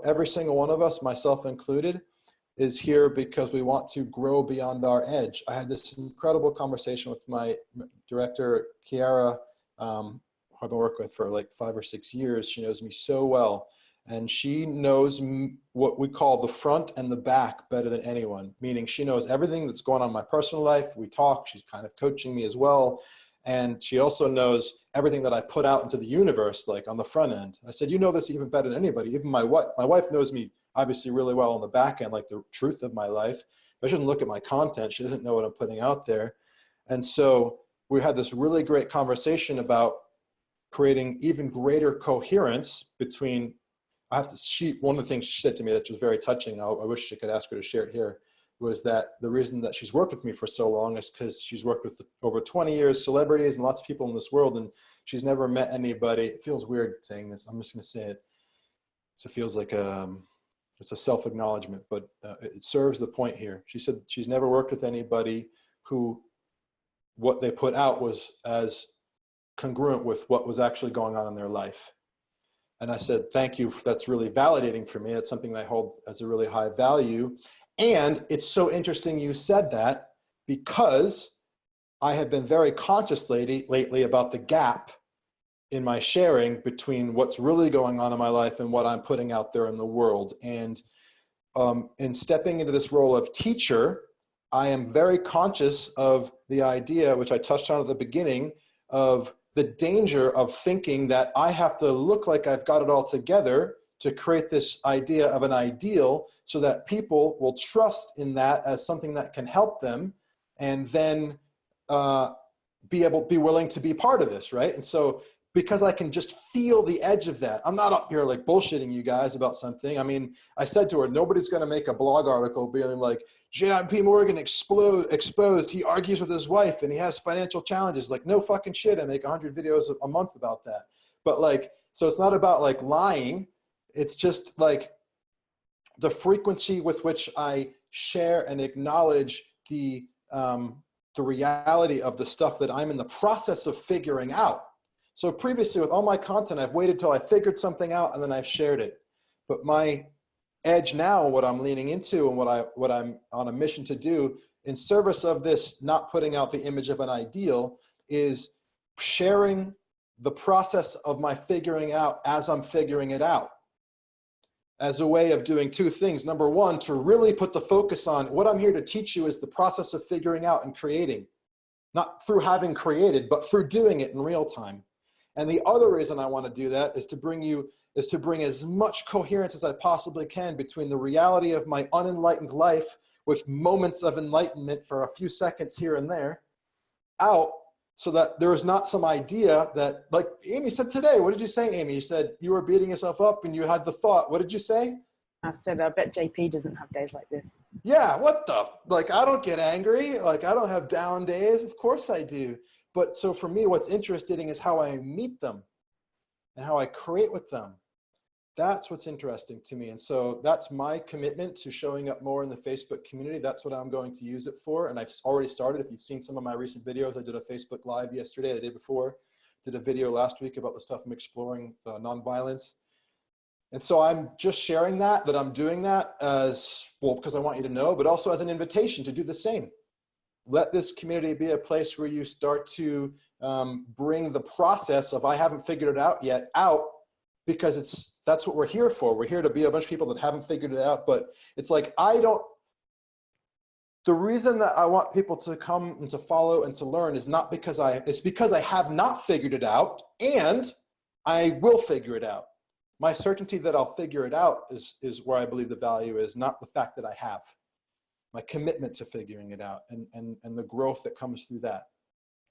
every single one of us, myself included, is here because we want to grow beyond our edge. I had this incredible conversation with my director, Ciara, who I've been working with for like 5 or 6 years. She knows me so well. And she knows what we call the front and the back better than anyone, meaning she knows everything that's going on in my personal life. We talk, she's kind of coaching me as well. And she also knows everything that I put out into the universe, like on the front end. I said, you know this even better than anybody, even my wife. My wife knows me obviously really well on the back end, like the truth of my life. But she doesn't look at my content. She doesn't know what I'm putting out there. And so we had this really great conversation about creating even greater coherence between, one of the things she said to me that was very touching, I wish I could ask her to share it here, was that the reason that she's worked with me for so long is because she's worked with over 20 years, celebrities and lots of people in this world, and she's never met anybody. It feels weird saying this, I'm just gonna say it. So it feels like it's a self-acknowledgement, but it serves the point here. She said she's never worked with anybody who what they put out was as congruent with what was actually going on in their life. And I said, thank you, that's really validating for me. It's something that I hold as a really high value. And it's so interesting you said that, because I have been very conscious lately about the gap in my sharing between what's really going on in my life and what I'm putting out there in the world. And in stepping into this role of teacher, I am very conscious of the idea, which I touched on at the beginning, of the danger of thinking that I have to look like I've got it all together to create this idea of an ideal so that people will trust in that as something that can help them, and then be willing to be part of this, right? And so because I can just feel the edge of that, I'm not up here like bullshitting you guys about something. I mean, I said to her, nobody's gonna make a blog article being like, JP Morgan exposed, he argues with his wife and he has financial challenges. Like, no fucking shit, I make 100 videos a month about that. But like, so it's not about like lying. It's just like the frequency with which I share and acknowledge the reality of the stuff that I'm in the process of figuring out. So previously with all my content, I've waited till I figured something out and then I've shared it. But my edge now, what I'm leaning into and what I'm on a mission to do in service of this, not putting out the image of an ideal, is sharing the process of my figuring out as I'm figuring it out, as a way of doing two things. Number one, to really put the focus on what I'm here to teach you is the process of figuring out and creating, not through having created, but through doing it in real time. And the other reason I want to do that is to bring as much coherence as I possibly can between the reality of my unenlightened life with moments of enlightenment for a few seconds here and there out, so that there is not some idea that, like Amy said today, what did you say, Amy? You said you were beating yourself up and you had the thought, what did you say? I said, I bet JP doesn't have days like this. Yeah, what the, like, I don't get angry. Like, I don't have down days. Of course I do. But so for me, what's interesting is how I meet them and how I create with them. That's what's interesting to me. And so that's my commitment to showing up more in the Facebook community. That's what I'm going to use it for. And I've already started. If you've seen some of my recent videos, I did a Facebook Live yesterday, the day before, did a video last week about the stuff I'm exploring, nonviolence. And so I'm just sharing that I'm doing that as, well, because I want you to know, but also as an invitation to do the same. Let this community be a place where you start to bring the process of I haven't figured it out yet out, because that's what we're here for. We're here to be a bunch of people that haven't figured it out, but it's like, the reason that I want people to come and to follow and to learn is not because it's because I have not figured it out, and I will figure it out. My certainty that I'll figure it out is where I believe the value is, not the fact that I have. My commitment to figuring it out and the growth that comes through that.